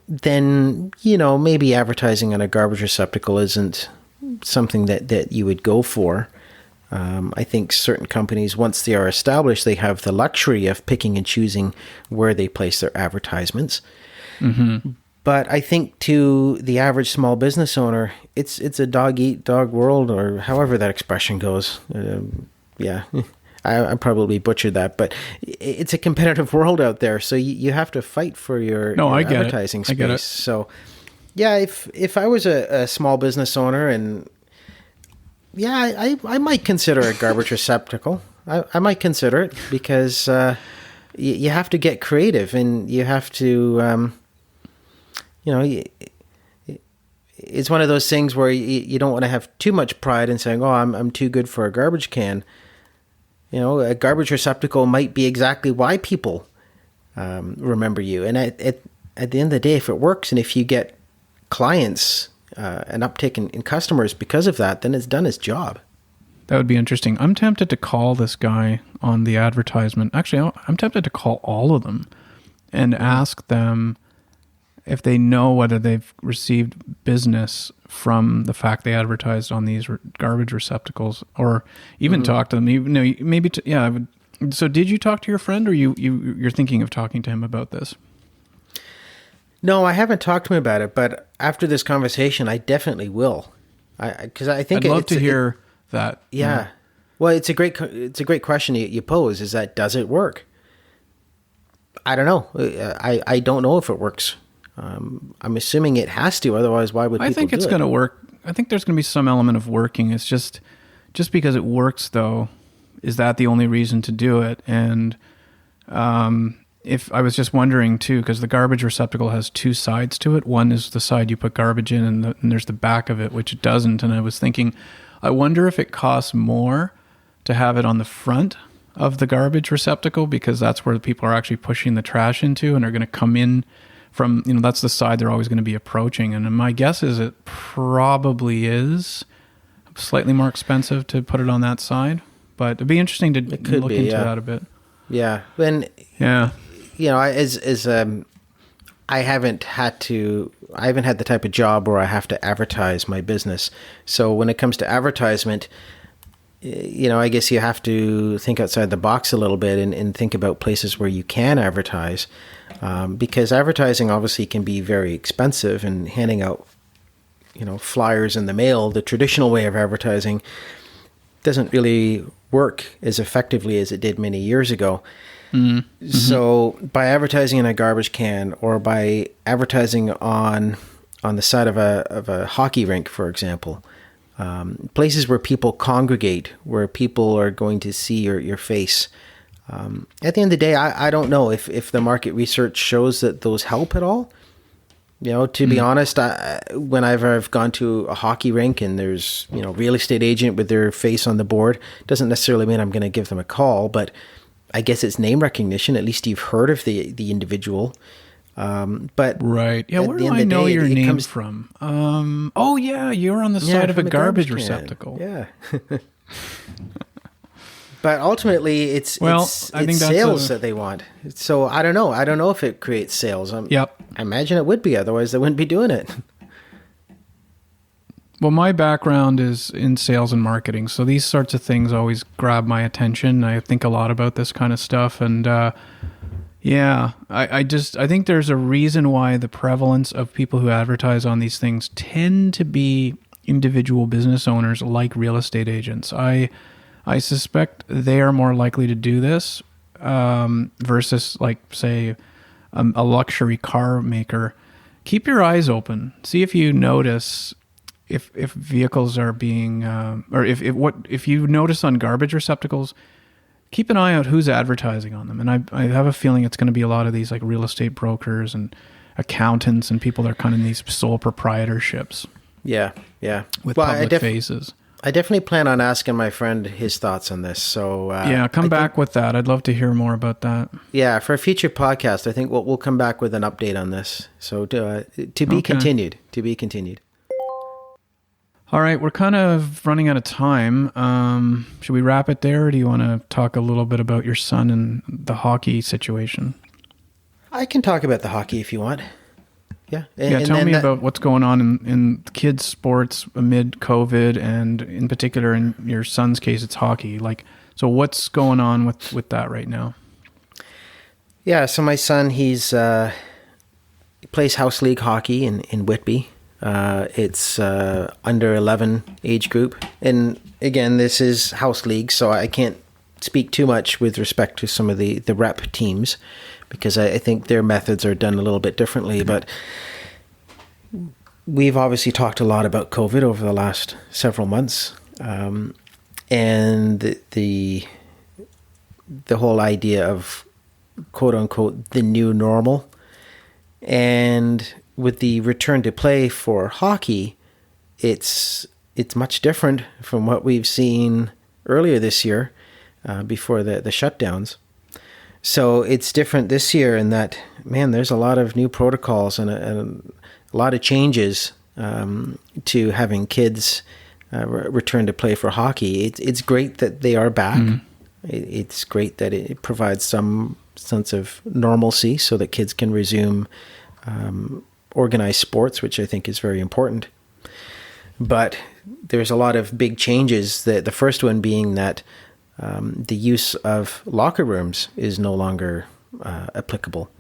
then, maybe advertising on a garbage receptacle isn't something that you would go for. I think certain companies, once they are established, they have the luxury of picking and choosing where they place their advertisements. Mm-hmm. But I think to the average small business owner, it's a dog-eat-dog world, or however that expression goes. I probably butchered that, but it's a competitive world out there. So you have to fight for your advertising space. I get it. So yeah, if I was a small business owner, and I might consider a garbage receptacle. I might consider it, because you have to get creative, and you have to, it's one of those things where you don't want to have too much pride in saying, "Oh, I'm too good for a garbage can." A garbage receptacle might be exactly why people remember you. And at the end of the day, if it works and if you get clients, an uptick in customers because of that, then it's done its job. That would be interesting. I'm tempted to call this guy on the advertisement. Actually, I'm tempted to call all of them and ask them if they know whether they've received business from the fact they advertised on these garbage receptacles, or even talk to them. I would. So did you talk to your friend, or you're thinking of talking to him about this? No, I haven't talked to him about it, but after this conversation, I definitely will. Because I think I'd love to hear that. Yeah. Well, it's a great question you pose, is that, does it work? I don't know. I don't know if it works. I'm assuming it has to, otherwise why would people do it? I think it's going to work. I think there's going to be some element of working. It's just because it works, though, is that the only reason to do it? And if I was just wondering, too, because the garbage receptacle has two sides to it. One is the side you put garbage in, and there's the back of it, which it doesn't. And I was thinking, I wonder if it costs more to have it on the front of the garbage receptacle, because that's where the people are actually pushing the trash into and are going to come in from, that's the side they're always going to be approaching. And my guess is it probably is slightly more expensive to put it on that side, but it'd be interesting to look into that a bit. Yeah. When, I haven't had the type of job where I have to advertise my business. So when it comes to advertisement, I guess you have to think outside the box a little bit and think about places where you can advertise. Because advertising obviously can be very expensive, and handing out, flyers in the mail, the traditional way of advertising, doesn't really work as effectively as it did many years ago. Mm-hmm. So by advertising in a garbage can, or by advertising on the side of a hockey rink, for example, places where people congregate, where people are going to see your face. At the end of the day, I don't know if the market research shows that those help at all. To be honest, whenever I've gone to a hockey rink and there's, real estate agent with their face on the board, doesn't necessarily mean I'm going to give them a call, but I guess it's name recognition. At least you've heard of the individual. But right. Yeah. Where do I know your name from? Oh yeah. You're on the side of a garbage receptacle. Yeah. But ultimately, it's sales that they want. So I don't know. I don't know if it creates sales. Yep. I imagine it would be. Otherwise, they wouldn't be doing it. Well, my background is in sales and marketing, so these sorts of things always grab my attention. I think a lot about this kind of stuff, and I think there's a reason why the prevalence of people who advertise on these things tend to be individual business owners like real estate agents. I suspect they are more likely to do this versus, like, say, a luxury car maker. Keep your eyes open. See if you notice if vehicles are being, or if you notice on garbage receptacles, keep an eye out who's advertising on them. And I have a feeling it's going to be a lot of these like real estate brokers and accountants and people that are kind of in these sole proprietorships. Yeah. With public faces. I definitely plan on asking my friend his thoughts on this. So come back with that. I'd love to hear more about that. Yeah, for a future podcast, I think we'll come back with an update on this. So to be continued. To be continued. All right, we're kind of running out of time. Should we wrap it there, or do you want to talk a little bit about your son and the hockey situation? I can talk about the hockey if you want. Yeah. Tell me about what's going on in kids' sports amid COVID, and in particular, in your son's case, it's hockey. So what's going on with that right now? Yeah, so my son, he plays house league hockey in Whitby. It's under 11 age group. And again, this is house league, so I can't speak too much with respect to some of the rep teams, because I think their methods are done a little bit differently. But we've obviously talked a lot about COVID over the last several months, and the whole idea of quote unquote the new normal. And with the return to play for hockey, it's much different from what we've seen earlier this year, before the shutdowns. So it's different this year in that, man, there's a lot of new protocols and a lot of changes to having kids return to play for hockey. It's great that they are back. Mm-hmm. It's great that it provides some sense of normalcy so that kids can resume organized sports, which I think is very important. But there's a lot of big changes. The first one being that the use of locker rooms is no longer applicable.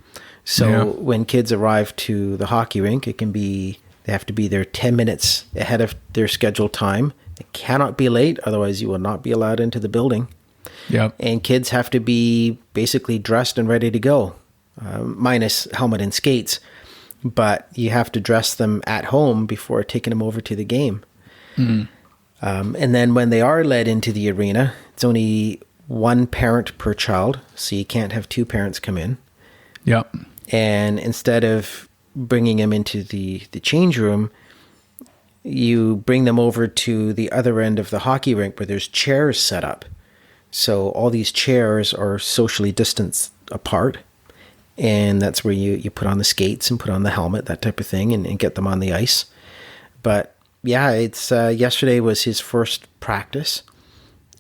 So when kids arrive to the hockey rink, they have to be there 10 minutes ahead of their scheduled time. They cannot be late, otherwise you will not be allowed into the building. Yep. And kids have to be basically dressed and ready to go, minus helmet and skates. But you have to dress them at home before taking them over to the game. Mm-hmm. And then when they are led into the arena, it's only one parent per child, so you can't have two parents come in. Yep. And instead of bringing them into the change room, you bring them over to the other end of the hockey rink where there's chairs set up. So all these chairs are socially distanced apart. And that's where you put on the skates and put on the helmet, that type of thing, and get them on the ice. But yeah, it's yesterday was his first practice,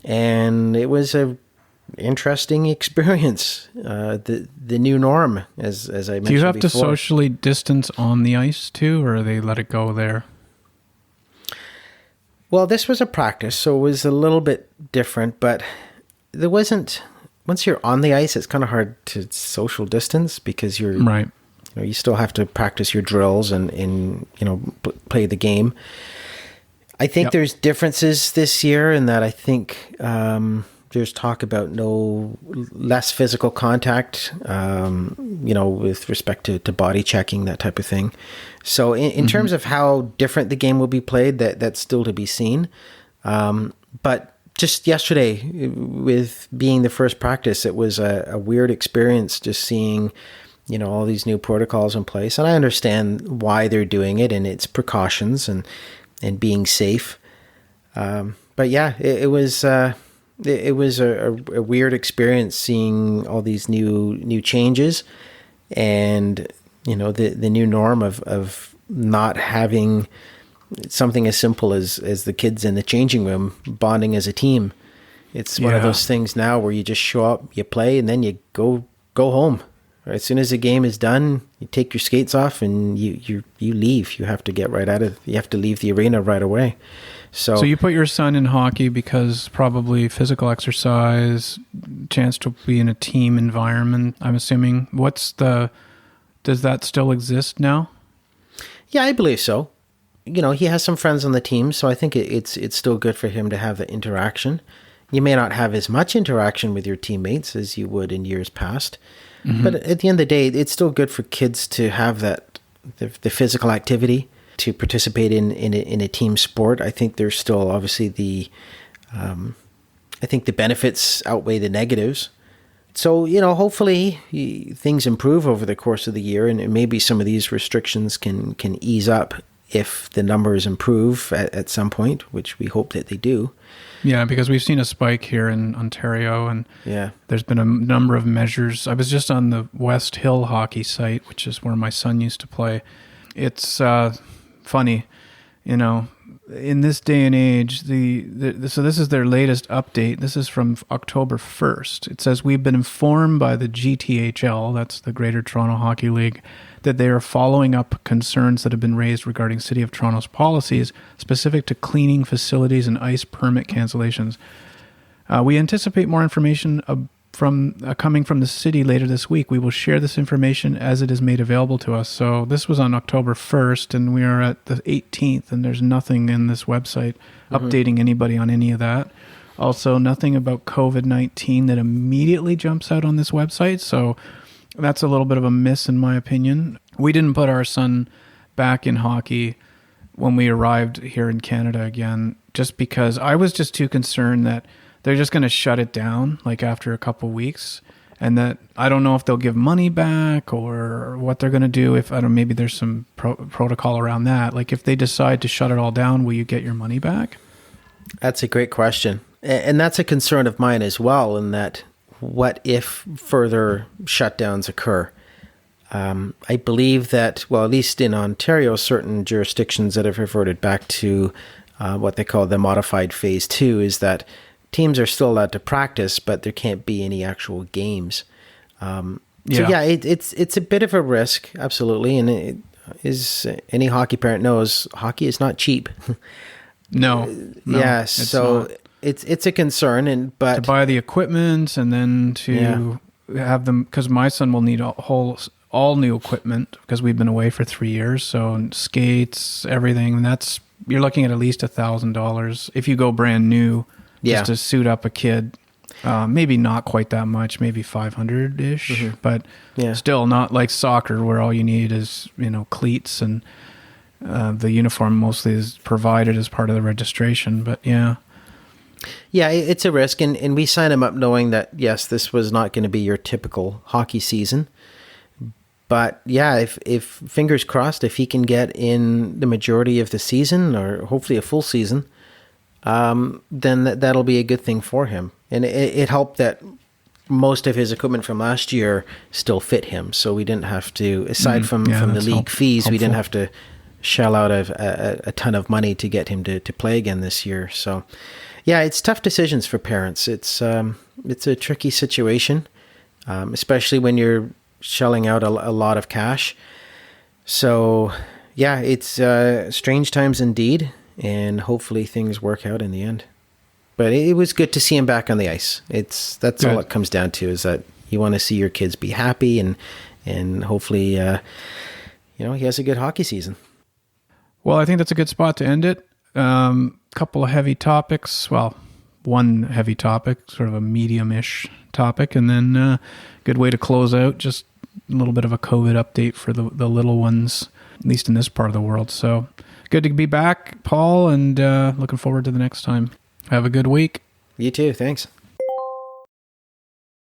and it was a interesting experience. The new norm, as I mentioned before. Do you have to socially distance on the ice too, or they let it go there? Well, this was a practice, so it was a little bit different, but there wasn't. Once you're on the ice, it's kind of hard to social distance because you're right. You still have to practice your drills and play the game. I think there's differences this year in that I think there's talk about less physical contact, with respect to body checking, that type of thing. So in terms of how different the game will be played, that's still to be seen. But just yesterday, with being the first practice, it was a weird experience just seeing all these new protocols in place. And I understand why they're doing it, and it's precautions and being safe. But yeah, it was a weird experience seeing all these new changes, and the new norm of not having something as simple as the kids in the changing room bonding as a team. It's one of those things now where you just show up, you play, and then you go home. As soon as the game is done, you take your skates off and you leave. You have to get right out of. You have to leave the arena right away. So you put your son in hockey because probably physical exercise, chance to be in a team environment, I'm assuming. Does that still exist now? Yeah, I believe so. He has some friends on the team, so I think it's still good for him to have the interaction. You may not have as much interaction with your teammates as you would in years past, but at the end of the day, it's still good for kids to have the physical activity, to participate in a team sport. I think there's still obviously I think the benefits outweigh the negatives. So, hopefully things improve over the course of the year, and maybe some of these restrictions can ease up if the numbers improve at some point, which we hope that they do. Yeah, because we've seen a spike here in Ontario, and there's been a number of measures. I was just on the West Hill hockey site, which is where my son used to play. It's funny, in this day and age, so this is their latest update. This is from October 1st. It says, we've been informed by the GTHL, that's the Greater Toronto Hockey League, that they are following up concerns that have been raised regarding City of Toronto's policies specific to cleaning facilities and ice permit cancellations. We anticipate more information coming from the city later this week. We will share this information as it is made available to us. So this was on October 1st, and we are at the 18th, and there's nothing in this website updating anybody on any of that. Also, nothing about COVID-19 that immediately jumps out on this website. So that's a little bit of a miss, in my opinion. We didn't put our son back in hockey when we arrived here in Canada again, just because I was just too concerned that they're just going to shut it down like after a couple weeks, and that I don't know if they'll give money back or what they're going to do. If maybe there's some protocol around that. Like if they decide to shut it all down, will you get your money back? That's a great question. And that's a concern of mine as well, in that what if further shutdowns occur? I believe that, well, at least in Ontario, certain jurisdictions that have reverted back to what they call the modified phase 2 is that teams are still allowed to practice, but there can't be any actual games. It's a bit of a risk, absolutely. And any hockey parent knows, hockey is not cheap. No. Yeah, so it's a concern, but to buy the equipment and then to have them, because my son will need all new equipment because we've been away for 3 years. So skates, everything, and you're looking at least $1,000 if you go brand new. Just to suit up a kid. Maybe not quite that much, maybe 500-ish, but still not like soccer where all you need is, cleats, and the uniform mostly is provided as part of the registration. But yeah, it's a risk. And we signed him up knowing that, yes, this was not going to be your typical hockey season. But yeah, if fingers crossed, if he can get in the majority of the season, or hopefully a full season, then that'll be a good thing for him. And it helped that most of his equipment from last year still fit him. So we didn't have to, aside from the league fees, we didn't have to shell out a ton of money to get him to play again this year. So yeah, it's tough decisions for parents. It's a tricky situation, especially when you're shelling out a lot of cash. So yeah, it's strange times indeed. And hopefully things work out in the end. But it was good to see him back on the ice. That's all it comes down to, is that you want to see your kids be happy, and hopefully, he has a good hockey season. Well, I think that's a good spot to end it. Couple of heavy topics. Well, one heavy topic, sort of a medium-ish topic, and then good way to close out. Just a little bit of a COVID update for the little ones, at least in this part of the world. So good to be back, Paul, and looking forward to the next time. Have a good week. You too. Thanks.